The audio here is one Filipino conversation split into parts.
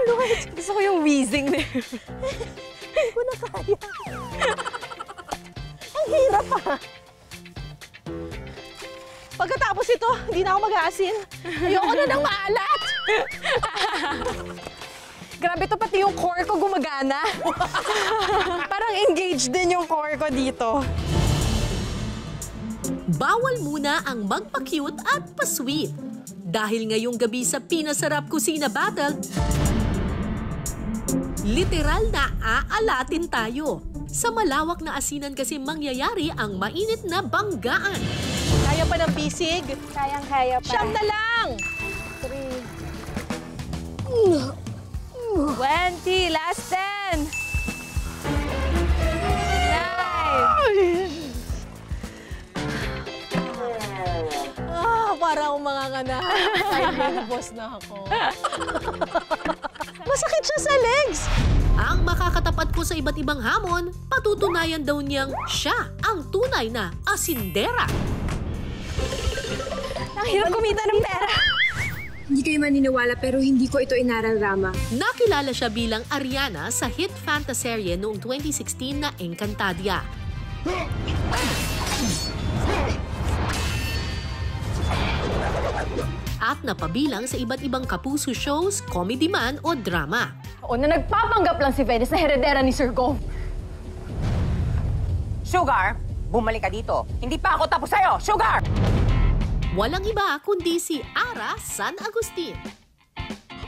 Lord! Gusto ko yung wheezing na yun. Hindi ko na kaya. Ang hirap pa. Pagkatapos ito, hindi na ako mag-aasin. Ayoko na ng maalat. Grabe to, pati yung core ko gumagana. Parang engaged din yung core ko dito. Bawal muna ang magpa-cute at pa-sweet. Dahil ngayong gabi sa Pinasarap Kusina Battle, literal na aalatin tayo. Sa malawak na asinan kasi mangyayari ang mainit na banggaan. Kaya pa ng bisig? Kayang-kaya pa. 9 na lang! 20, last 10. 9. Parang umangangana. Ay, boss na ako. Masakit siya sa legs. Ang makakatapat ko sa iba't ibang hamon, patutunayan daw niyang siya ang tunay na asindera. Ang hirap kumita ng pera. Hindi kayo maniniwala pero hindi ko ito inararama. Nakilala siya bilang Ariana sa hit fantaserye noong 2016 na Encantadia. At napabilang sa iba't ibang kapuso shows, comedy man o drama. O na nagpapanggap lang si Venice na heredera ni Sir Gov. Sugar, bumalik ka dito. Hindi pa ako tapos sa'yo. Sugar! Walang iba kundi si Ara San Agustin.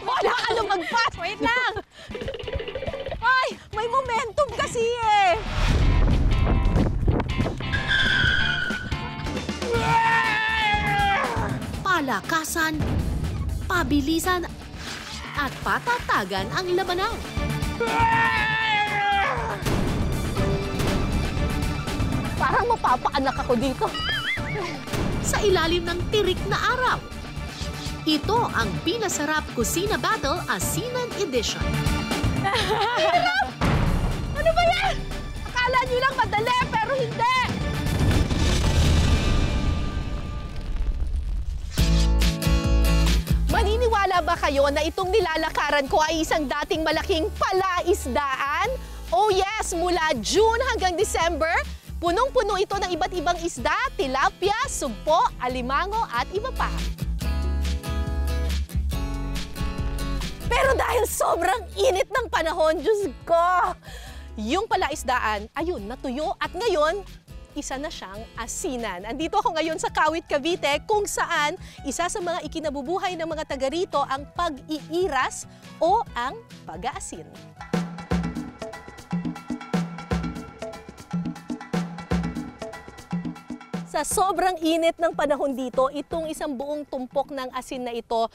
Wala ka lumagpas! Wait lang! Ay, may momentum kasi eh! Palakasan, pabilisan, at patatagan ang labanan. Parang mapapaanak ako dito. Sa ilalim ng tirik na araw. Ito ang Pinasarap Kusina Battle Asinan Edition. Ano ba yan? Akala nyo lang madali, pero hindi! Maniniwala ba kayo na itong nilalakaran ko ay isang dating malaking palaisdaan? Oh yes, mula June hanggang December, punong-puno ito ng iba't ibang isda, tilapia, sugpo, alimango at iba pa. Pero dahil sobrang init ng panahon, Diyos ko, yung palaisdaan, ayun, natuyo at ngayon, isa na siyang asinan. Andito ako ngayon sa Kawit, Cavite, kung saan isa sa mga ikinabubuhay ng mga taga rito ang pag-iiras o ang pag-aasin. Sa sobrang init ng panahon dito, itong isang buong tumpok ng asin na ito,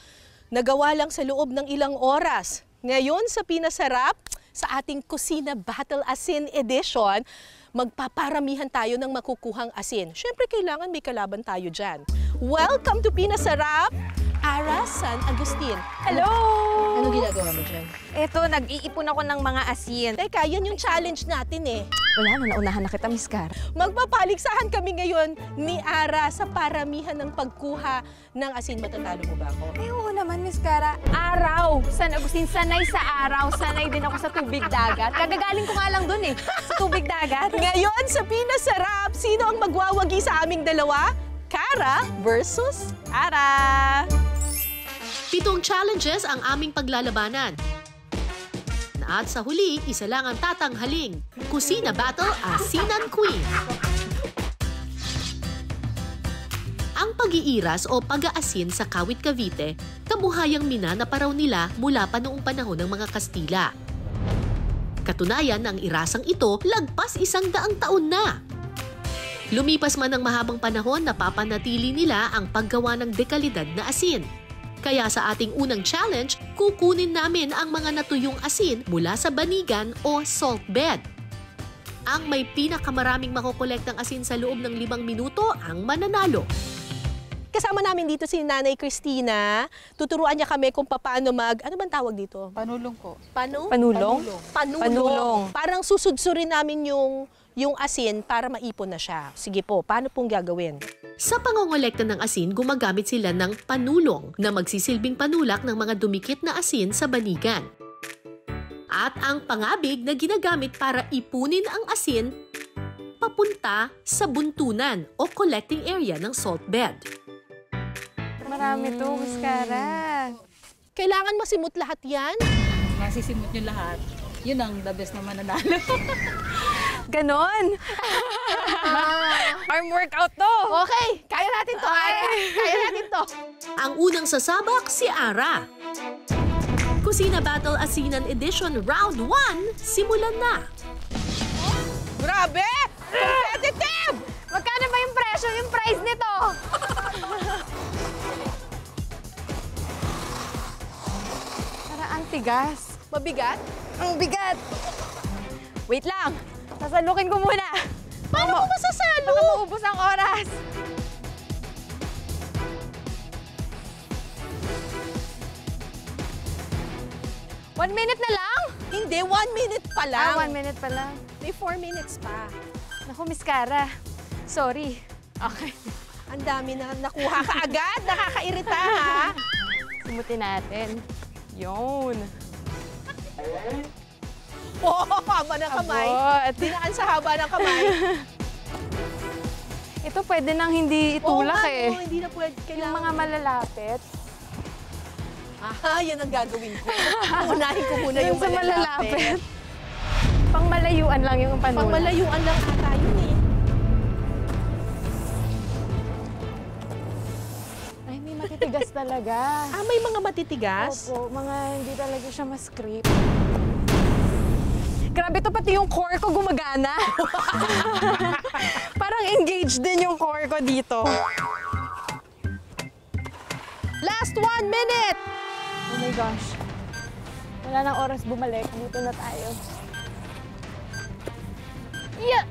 nagawa lang sa loob ng ilang oras. Ngayon sa Pinasarap, sa ating Kusina Battle Asin Edition, magpaparamihan tayo ng makukuhang asin. Siyempre, kailangan may kalaban tayo dyan. Welcome to Pinasarap, Ara San Agustin. Hello! Ano ginagawa mo dyan? Ito, nag-iipon ako ng mga asin. Teka, yan yung challenge natin eh. Wala na, naunahan na kita, Miss Cara. Magpapaligsahan kami ngayon ni Ara sa paramihan ng pagkuha ng asin. Matatalo mo ba ako? Ay, oo naman, Miss Cara. Araw! San Agustin, sanay sa araw. Sanay din ako sa tubig dagat. Kagagaling ko nga lang dun eh, sa tubig dagat. Ngayon sa Pinasarap, sino ang magwawagi sa aming dalawa? Cara versus Ara. 7 challenges ang aming paglalabanan. At sa huli, isa lang ang tatanghaling Kusina Battle Asinan Queen. Ang pag-iiras o pag-aasin sa Kawit, Cavite, kabuhayang minanapa raw nila mula pa noong panahon ng mga Kastila. Katunayan, ang irasang ito lagpas 100 taon na. Lumipas man ng mahabang panahon, napapanatili nila ang paggawa ng dekalidad na asin. Kaya sa ating unang challenge, kukunin namin ang mga natuyong asin mula sa banigan o salt bed. Ang may pinakamaraming makukolektang asin sa loob ng 5 minuto ang mananalo. Kasama namin dito si Nanay Cristina. Tuturuan niya kami kung paano ano bang tawag dito? Panulong ko. Panulong? Panulong. Parang susudsurin namin yung asin para maipon na siya. Sige po, paano pong gagawin? Sa pangongolekta ng asin, gumagamit sila ng panulong na magsisilbing panulak ng mga dumikit na asin sa banigan. At ang pangabig na ginagamit para ipunin ang asin papunta sa buntunan o collecting area ng salt bed. Marami to, Miss Cara. Kailangan masimot lahat yan? Masisimot nyo lahat. Yun ang the best na mananalo. Ganon. Arm workout to. Okay, kaya natin to, Ara. Kaya natin to. Ang unang sasabak si Ara. Kusina Battle Asinan Edition Round 1, simulan na! Grabe! Competitive! Magkano ba yung presyo, yung price nito? Para ang tigas. Mabigat? Ang bigat. Wait lang. Sasalukin ko muna. Paano ko masasalo? Baka maubos ang oras. One minute na lang? Hindi, 1 minute pa lang. 1 minute pa lang. May 4 minutes pa. Naku, Miss Cara. Sorry. Okay. Ang dami na nakuha ka agad. Nakakairita, ha? Simutin natin. Yun. Oh, haba ng kamay. Abot. Dinaan sa haba ng kamay. Ito pwede nang hindi itulak Oo nga, eh. no, hindi na pwede. Yung Kailangan. mga malalapit. Aha, yan ang gagawin ko. Unahin ko muna yung Sa malalapit. Pang malayuan lang yung panula. Pang malayuan lang ata yun eh. Ay, may matitigas talaga. Ah, may mga matitigas? Opo, mga hindi talaga siya mas-creep. Grabe to, pati yung core ko gumagana. Parang engaged din yung core ko dito. Last 1 minute! Oh my gosh. Wala nang oras bumalik. Dito na tayo. Yeah!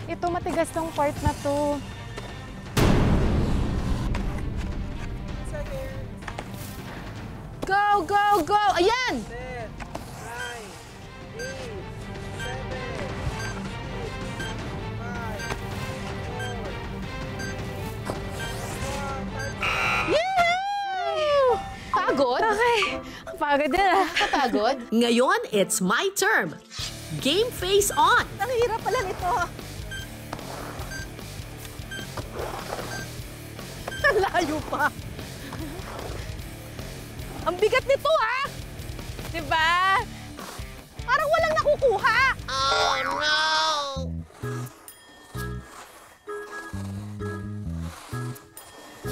Ito, matigas tong part na to. Go, go, go! Ayan! Yee! Pagod? Okay. Ang pagod din ah. Kapagod? Ngayon, it's my term. Game face on! Ang hirap pala nito. Ang layo pa. Ang bigat nito, ha? Diba? Parang walang nakukuha. Oh no!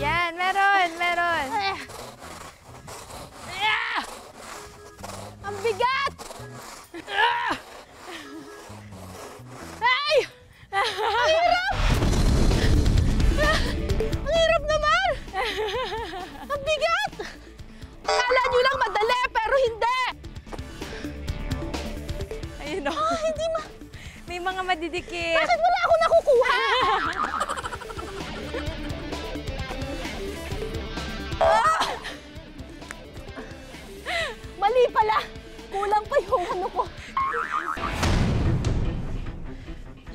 Yan, meron, meron. Ang bigat! Ay! Ang hirap! Ang hirap naman! Ang bigat! Akala nyo lang madali, pero hindi! Ayun o. Hindi May mga madidikit. Bakit wala akong nakukuha? Ah! Mali pala! Kulang pa yung ano ko.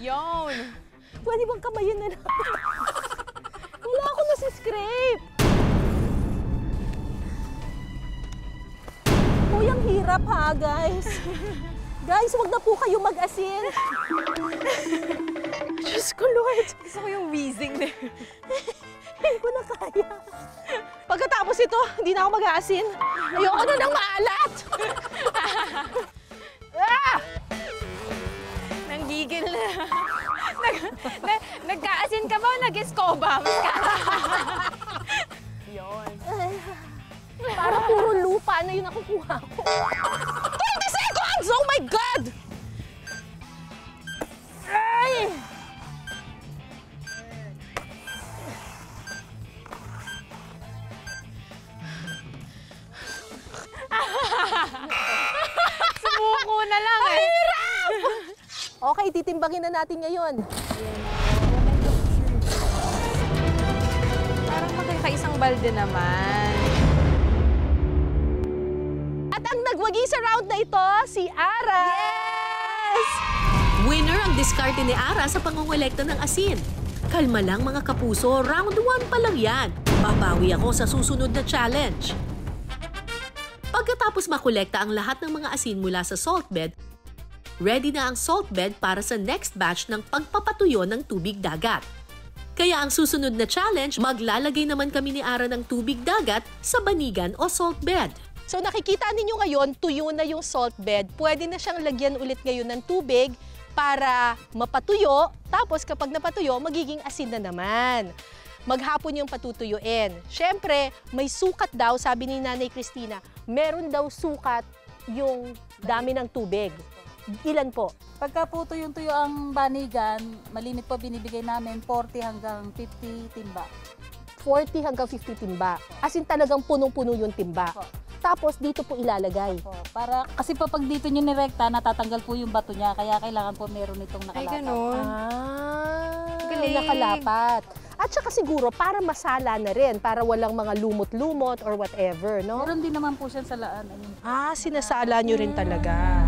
Yun. Pwede bang kamayin na lang? Wala ako nasi-scrape. Uy, ang hirap ha, guys. Guys, wag na po kayo mag-asin. Diyos ko, Lord. Gusto ko yung wheezing na. Hindi ko na kaya. Pagkatapos ito, hindi na ako mag-aasin. Ayoko na ng maalat. Ah! Nanggigil na. Nagkaasin ka ba o nag-escoba? Yun. Para puro lupa na yung nakukuha ko. 20 seconds! Oh my God! Ay! Sumuko na lang eh. Hirap! Okay, titimbangin na natin ngayon. Parang magkakaisang balde naman. At ang nagwagi sa round na ito, si Ara. Yes! Winner ang diskarte ni Ara sa pangongolekta ng asin. Kalma lang mga kapuso, round 1 pa lang yan. Babawi ako sa susunod na challenge. Pagkatapos makolekta ang lahat ng mga asin mula sa salt bed, ready na ang salt bed para sa next batch ng pagpapatuyo ng tubig dagat. Kaya ang susunod na challenge, maglalagay naman kami ni Ara ng tubig dagat sa banigan o salt bed. So nakikita ninyo ngayon, tuyo na yung salt bed. Pwede na siyang lagyan ulit ngayon ng tubig para mapatuyo. Tapos kapag napatuyo, magiging asin na naman. Maghapon yung patutuyuin. Siyempre, may sukat daw, sabi ni Nanay Cristina, meron daw sukat yung dami ng tubig. Ilan po? Pagka po tuyo ang banigan, malimit po binibigay namin 40 hanggang 50 timba. 40 hanggang 50 timba. As in talagang punong-puno yung timba. Po. Tapos dito po ilalagay. Po, para, kasi po pag dito nyo nirekta, natatanggal po yung bato niya. Kaya kailangan po meron itong Ay, nakalapat. ganun. Galing. Nakalapat. At saka siguro para masala na rin, para walang mga lumot-lumot or whatever, no? Meron din naman po siya sa laan. Ayun. Sinasala nyo rin talaga.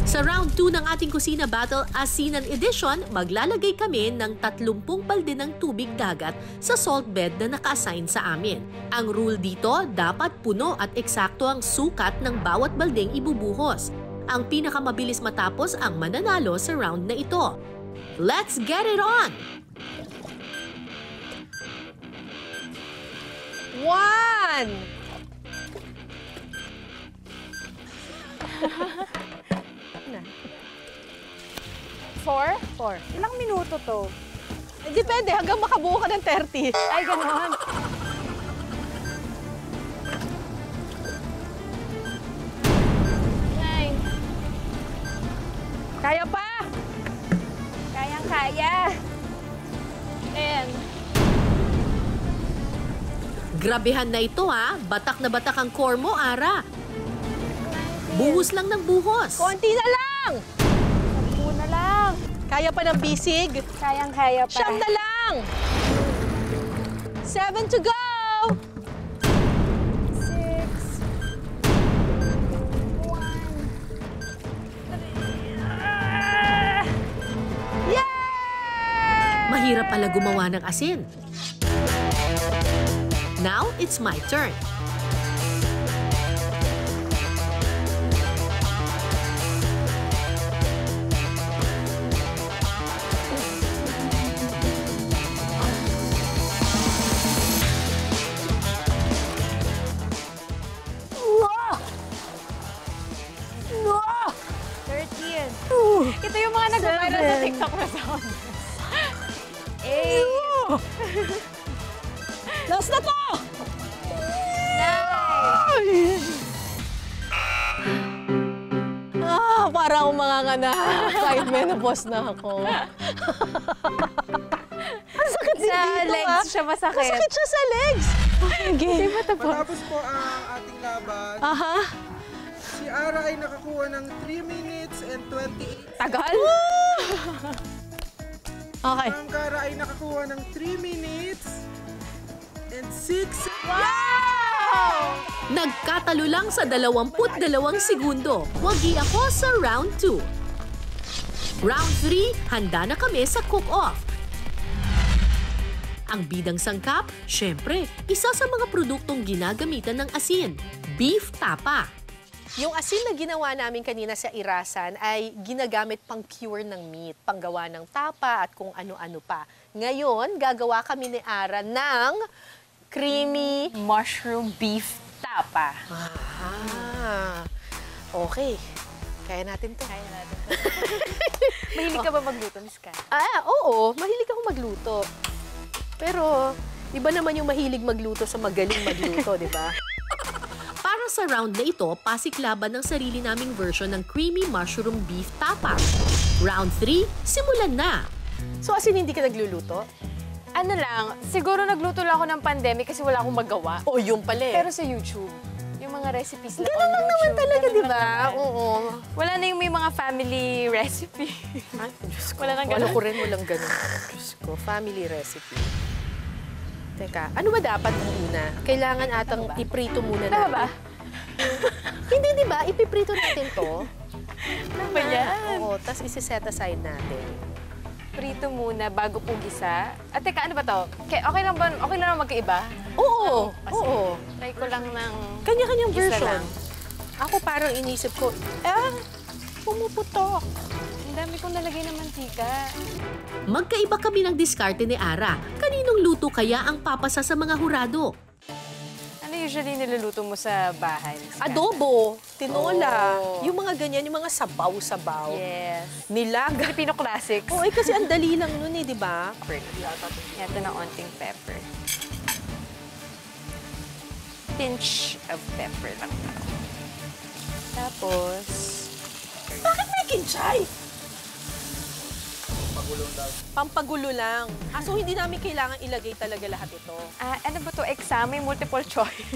Sa round 2 ng ating Kusina Battle Asinan Edition, maglalagay kami ng 30 balde ng tubig dagat sa salt bed na naka-assign sa amin. Ang rule dito, dapat puno at eksakto ang sukat ng bawat baldeng ibubuhos. Ang pinakamabilis matapos ang mananalo sa round na ito. Let's get it on! 1! Four? 4. Ilang minuto to? Depende, hanggang makabuo ka ng 30. Ay, ganon. Nine. Kaya pa! Kayang-kaya. 10. Grabehan na ito ha, batak na batak ang core mo, Ara. Buhos lang ng buhos. Konti na lang! 10 na lang. Kaya pa ng bisig? Kayang-kaya pa. 9 na lang! 7 to go! 6. 1. Yay! Mahirap pala gumawa ng asin. Now, it's my turn. Wow! Wow! 13. Ito yung mga nag-viral sa TikTok na sound. 8. Last na to! 9. Para akong mangangana. Kahit menopause na ako. Ang sakit din Sa dito, legs siya masakit. Masakit siya sa legs. Okay. Matapos po ang ating laban, Aha. si Ara ay nakakuha ng 3 minutes and 28. Tagal? Okay. Ang Kara ay nakakuha ng 3 minutes and 6. Wow! Nagkatalo lang sa 22 segundo. Wagi ako sa round 2. Round 3, handa na kami sa cook-off. Ang bidang sangkap, syempre, isa sa mga produktong ginagamitan ng asin, beef tapa. Yung asin na ginawa namin kanina sa Irasan ay ginagamit pang cure ng meat, panggawa ng tapa at kung ano-ano pa. Ngayon, gagawa kami ni Ara ng creamy. Mushroom beef tapa. Okay. Kaya natin to. Kaya natin. Mahilig ka ba magluto, Miss Kat? Oo. Mahilig ako magluto. Pero, iba naman yung mahilig magluto sa magaling magluto, di ba? Para sa round na ito, pasiklaban ng sarili naming version ng creamy mushroom beef tapa. Round 3, simulan na! So, asin hindi ka nagluluto? Ano lang, siguro nagluto lang ako ng pandemic kasi wala akong magawa. O, yung pala eh. Pero sa YouTube, yung mga recipes lang Ganun on lang YouTube. naman talaga, ganun di lang ba? naman. Oo. Wala na yung may mga family recipe. Ay, Diyos ko. Wala nang Wala ganun. ko rin walang ganun. Diyos ko, family recipe. Teka, ano ba dapat ang una? Kailangan atang iprito muna Tama natin. ba? Hindi, di ba? Ipiprito natin to. Ano ba yan? Oo, tapos isi-set aside natin. iprito muna bago po gisa. At teka, ano ba to? Okay lang ba magkaiba? Oo, Kasi oo. try ko lang ng Kanya-kanyang gisa version. lang. Ako parang inisip ko, pumuputok. Ang dami kong nalagay ng mantika. Magkaiba kami ng diskarte ni Ara. Kaninong luto kaya ang papasa sa mga hurado? Ano usually niluluto mo sa bahay? Adobo, tinola, Oh. yung mga ganyan, yung mga sabaw-sabaw. Yes. Nilaga. Filipino classics. Oo, kasi ang dali lang nun di ba? Ito na onting pepper. Pinch of pepper lang. Tapos, Bakit may kinchay? Pampagulo lang. So hindi namin kailangan ilagay talaga lahat ito. ano ba to? Exam? May multiple choice.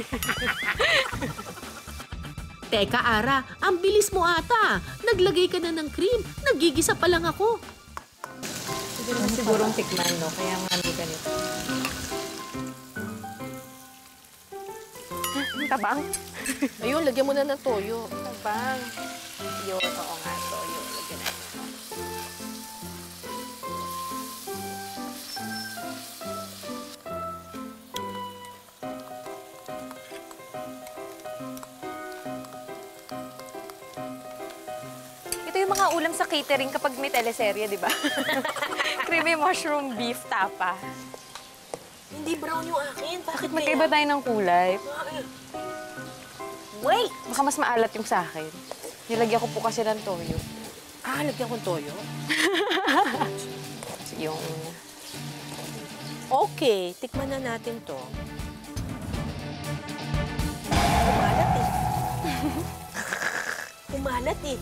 Teka, Ara, ang bilis mo ata. Naglagay ka na ng cream. Nagigisa pa lang ako. Hindi naman sigurong tikman, no? Kaya nga may ganito. Tabang? Ayun, lagyan mo na ng toyo. Tabang. Yun, oo nga. Toyo. Lagyan natin. Ito yung mga ulam sa catering kapag may teleserye, di ba? Creamy mushroom beef tapa. Hindi brown yung akin. Bakit Magkaiba tayo ng kulay. Wait! Baka mas maalat yung sa akin. Nilagyan ko po kasi ng toyo. Lagyan ko ng toyo? Yung... Okay, tikman na natin to. Umalat eh. Umalat eh.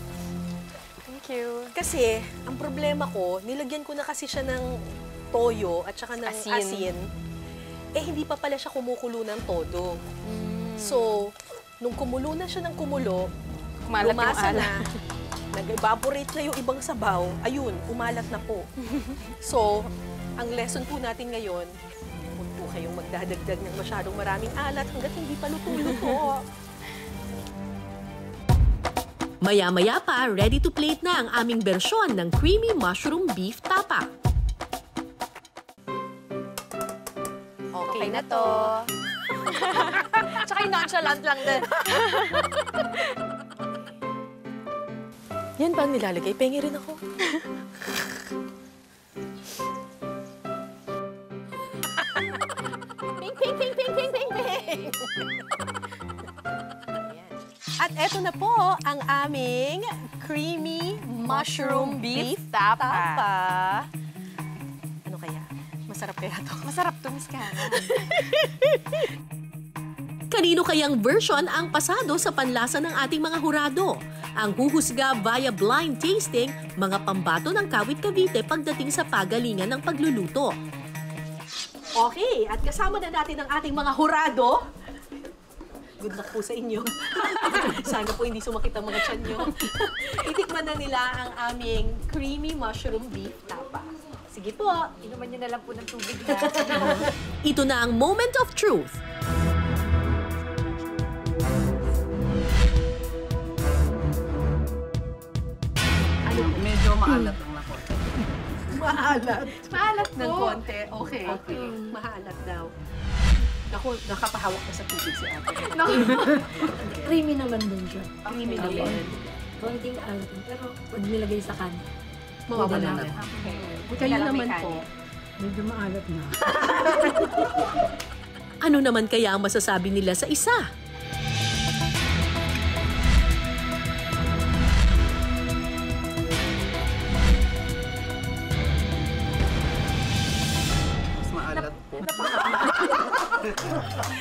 Thank you. Kasi, ang problema ko, nilagyan ko na kasi siya ng toyo at saka ng asin. Eh, hindi pa pala siya kumukulo ng todo. So, nung kumulo na siya ng kumulo, Kumalat yung lumasa alat. na, nag-evaporate na yung ibang sabaw, ayun, umalat na po. So, ang lesson po natin ngayon, huwag po kayong magdadagdag ng masyadong maraming alat hanggat hindi pa luto-luto. Maya-maya pa, ready to plate na ang aming bersyon ng creamy mushroom beef tapa. Okay na to. Tsaka yung nonchalant lang din. Yan ba ang nilalagay? Pengi rin ako. Ping, ping, ping, ping, ping, ping, ping. At eto na po ang aming creamy mushroom beef tapa. Ano kaya? Masarap kaya to? Masarap to, Miss Cara. Kanino kayang version ang pasado sa panlasa ng ating mga hurado? Ang huhusga via blind tasting, mga pambato ng Kawit Cavite pagdating sa pagalingan ng pagluluto. Okay, at kasama na natin ang ating mga hurado. Good luck po sa inyo. Sana po hindi sumakit ang mga tiyan nyo. Itikman na nila ang aming creamy mushroom beef tapa. Sige po. Inuman nyo na lang po ng tubig na. Ito na ang moment of truth. Medyo maalat lang na konti. Maalat. Maalat po. Ng konti. Okay. Maalat daw. Ako, nakapahawak na sa tubig si ate. Creamy naman din siya. Creamy naman. Konting alat, pero pag nilagay sa kan, Mawawala na. Kayo naman po. medyo maalat na. Ano naman kaya ang masasabi nila sa isa? Mas maalat po.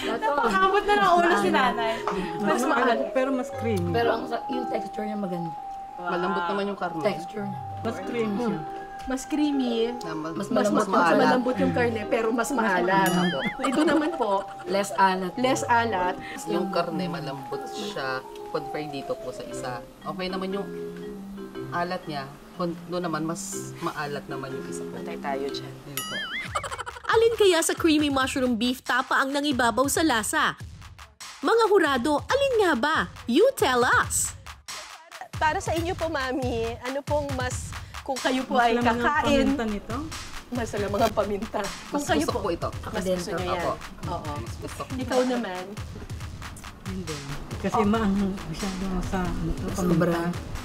Nakakabot na ng ulo si nanay. Mas maalat, pero mas creamy. pero yung texture niya maganda. Malambot naman yung karne. Texture niya. Mas creamy siya. Mas creamy. Mas Mas maalat. malambot yung karne, pero mas maalat. Ito naman po, Less alat. less alat. Yung karne, malambot siya. Compare dito po sa isa. Okay naman yung alat niya. Doon naman, mas maalat naman yung isa po. Patay tayo dyan. Yun po. Alin kaya sa creamy mushroom beef tapa ang nangibabaw sa lasa? Mga hurado, alin nga ba? You tell us! Para sa inyo po, Mami, ano pong mas Kung kayo po ay kakain, nito. masarap mga paminta. Kung Mas kayo gusto ko ito. mas gusto nyo yan. Opo. Oo. Mas gusto ko. Ikaw naman, Hindi. Kasi maanghang masyado sa paminta.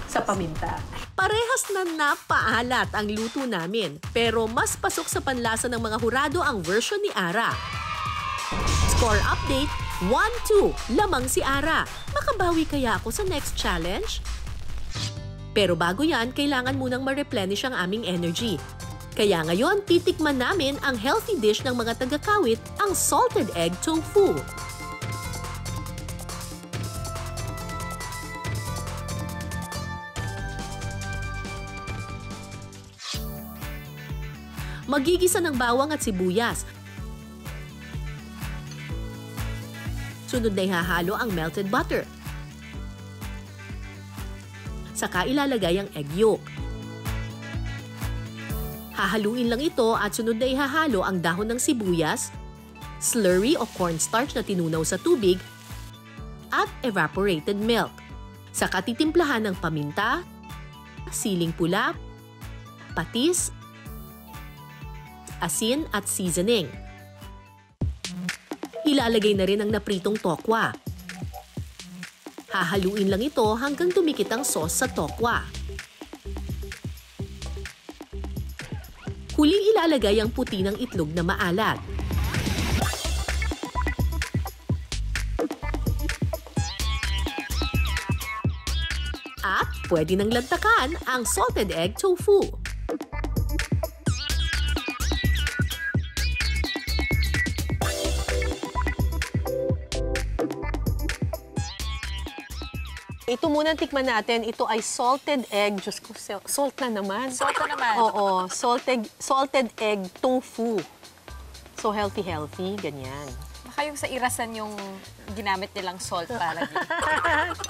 sa paminta. Parehas na napaalat ang luto namin, pero mas pasok sa panlasa ng mga hurado ang version ni Ara. Score update, 1-2, lamang si Ara. Makabawi kaya ako sa next challenge? Pero bago yan, kailangan munang ma-replenish ang aming energy. Kaya ngayon, titikman namin ang healthy dish ng mga taga-Kawit, ang salted egg tofu. Magigisa ng bawang at sibuyas. Sunod na ihahalo ang melted butter. Saka ilalagay ang egg yolk. Hahaluin lang ito at sunod na ihahalo ang dahon ng sibuyas, slurry o cornstarch na tinunaw sa tubig, at evaporated milk. Saka titimplahan ng paminta, siling pula, patis, asin at seasoning. Ilalagay na rin ang napritong tokwa. Hahaluin lang ito hanggang dumikit ang sauce sa tokwa. Huling ilalagay ang puti ng itlog na maalat. At pwede nang lantakan ang salted egg tofu. Ito muna tikman natin. Ito ay salted egg. Diyos ko, salt na naman. Salt na naman. Oo, salted egg tofu. So healthy, ganyan. Baka yung sa irasan yung ginamit nilang salt para dito.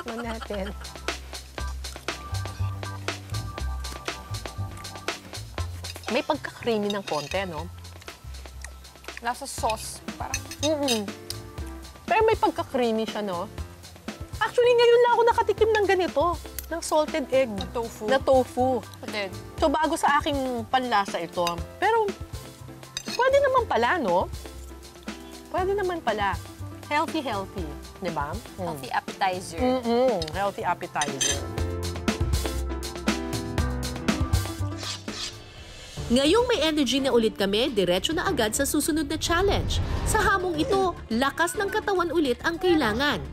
Tikman natin. May pagka-creamy ng konti, no? Nasa sauce. Parang Pero may pagka-creamy siya, no? Actually, ngayon lang ako nakatikim ng ganito. Ng salted egg. tofu. Na tofu. Din. So, bago sa aking panlasa ito. Pero, pwede naman pala, no? Pwede naman pala. Healthy. Di ba? Healthy appetizer. Healthy appetizer. Ngayong may energy na ulit kami, diretso na agad sa susunod na challenge. Sa hamong ito, lakas ng katawan ulit ang kailangan.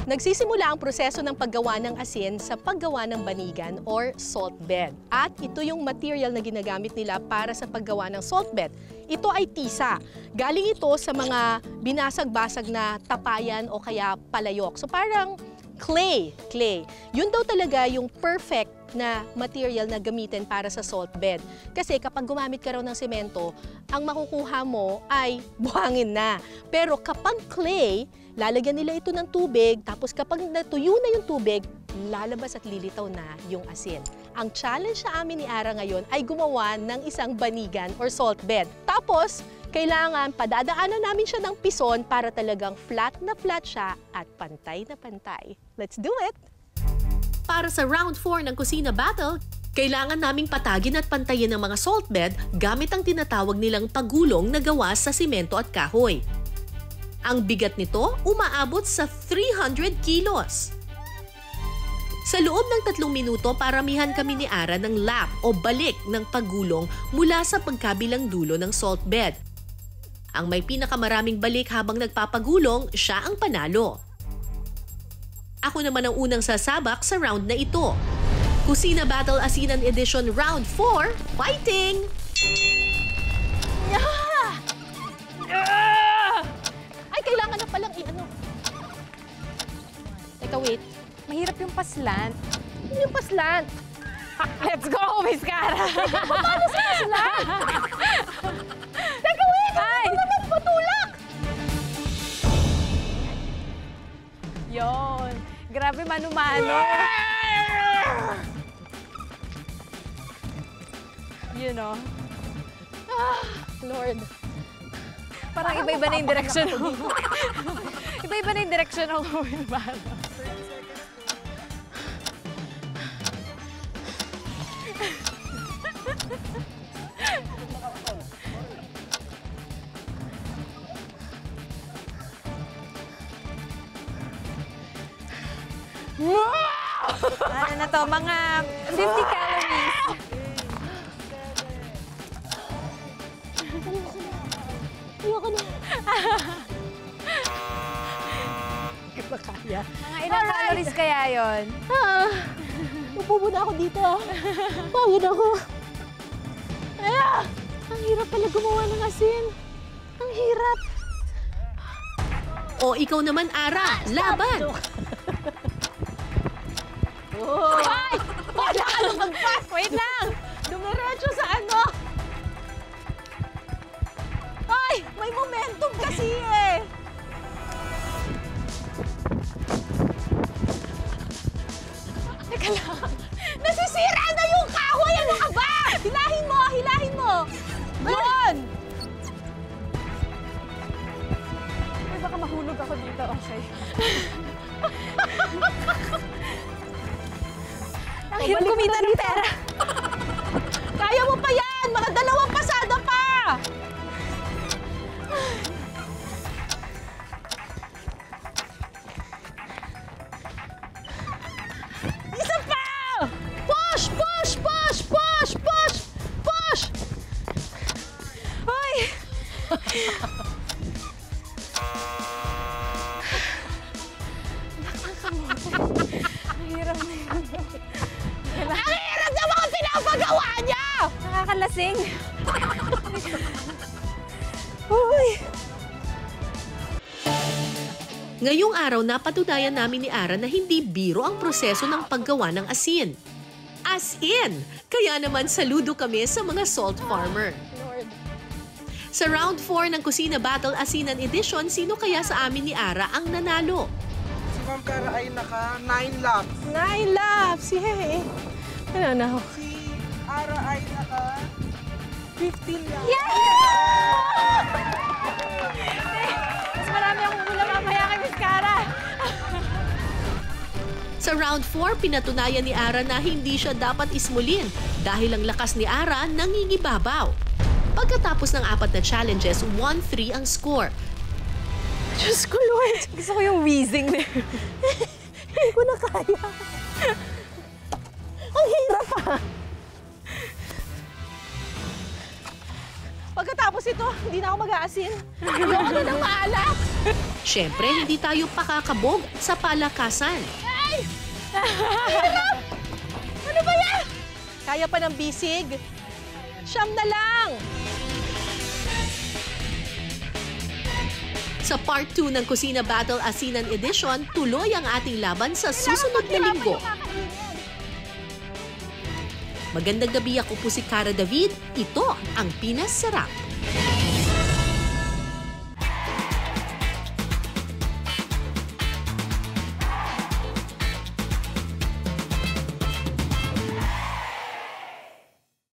Nagsisimula ang proseso ng paggawa ng asin sa paggawa ng banigan or salt bed. At ito yung material na ginagamit nila para sa paggawa ng salt bed. Ito ay tisa. Galing ito sa mga binasag-basag na tapayan o kaya palayok. So parang clay. Yun daw talaga yung perfect na material na gamitin para sa salt bed. Kasi kapag gumamit ka raw ng semento, ang makukuha mo ay buhangin na. Pero kapag clay, lalagyan nila ito ng tubig, tapos kapag natuyo na yung tubig, lalabas at lilitaw na yung asin. Ang challenge sa amin ni Ara ngayon ay gumawa ng isang banigan or salt bed. Tapos, kailangan padadaanan namin siya ng pison para talagang flat na flat siya at pantay na pantay. Let's do it! Para sa round 4 ng Kusina Battle, kailangan naming patagin at pantayin ang mga salt bed gamit ang tinatawag nilang pagulong na gawa sa simento at kahoy. Ang bigat nito umaabot sa 300 kilos. Sa loob ng 3 minuto, paramihan kami ni Ara ng lap o balik ng pagulong mula sa pagkabilang dulo ng salt bed. Ang may pinakamaraming balik habang nagpapagulong, siya ang panalo. Ako naman ang unang sasabak sa round na ito. Kusina Battle Asinan Edition Round 4, fighting! Ay, kailangan na palang i-ano. Teka, wait. Mahirap yung paslant. Ano yung paslant? Let's go, Miss Cara! Paano sa paslant? Teka, wait! Ay! Ano naman patulak? Yon. Grabe mano-mano. You know. Lord. Parang iba-iba na yung direction mo. Iba-iba na yung direction ng wheelbarrow. Ano na to? Mga 50 calories. Ayoko na. Kaya. Mga ilang calories kaya yon? Upo muna ako dito. Pagod ako. Ang hirap pala gumawa ng asin. Ang hirap. O ikaw naman, Ara, laban! Ay! Wala ka nang mag-pass! Wait lang! Dumiretso sa ano? Ay! May momentum kasi eh! Teka lang! Nasisira na yung kahoy! Ano ka ba? Hilahin mo! Hilahin mo! Yun! Ay, baka mahulog ako dito. Okay. Ang hirap kumita ng pera. Kaya mo pa yan! Mga 2 pasada pa! Isa pa! Push! Push! Push! Push! Push! Push! Hoy! Ang hirap na yun. Ang hirap na mga pinapagawa niya! Nakakalasing. Uy! Ngayong araw, napatunayan namin ni Ara na hindi biro ang proseso ng paggawa ng asin. As in! Kaya naman saludo kami sa mga salt farmer. Sa round 4 ng Kusina Battle Asinan Edition, sino kaya sa amin ni Ara ang nanalo? Si Ma'am Cara ay naka 9 laps. 9 laps! Yay! Ano na ako? Si Ara ay naka 15 laps. Mas marami akong ulam mamaya kay Miss Cara. Sa round 4, pinatunayan ni Ara na hindi siya dapat ismulin dahil ang lakas ni Ara nangingibabaw. Pagkatapos ng 4 na challenges, 1-3 ang score. Diyos ko, Lord! Gusto ko yung wheezing na yun. Hindi ko na kaya. Ang hirap pa. Pagkatapos ito, hindi na ako mag-aasin. Ayoko na ng maalat. Siyempre, hindi tayo pakakabog sa palakasan. Ay! Hirap! Ano ba yan? Kaya pa ng bisig? 9 na lang! Sa part 2 ng Kusina Battle Asinan Edition, tuloy ang ating laban sa susunod na linggo. Magandang gabi, ako po si Cara David. Ito ang Pinas Sarap.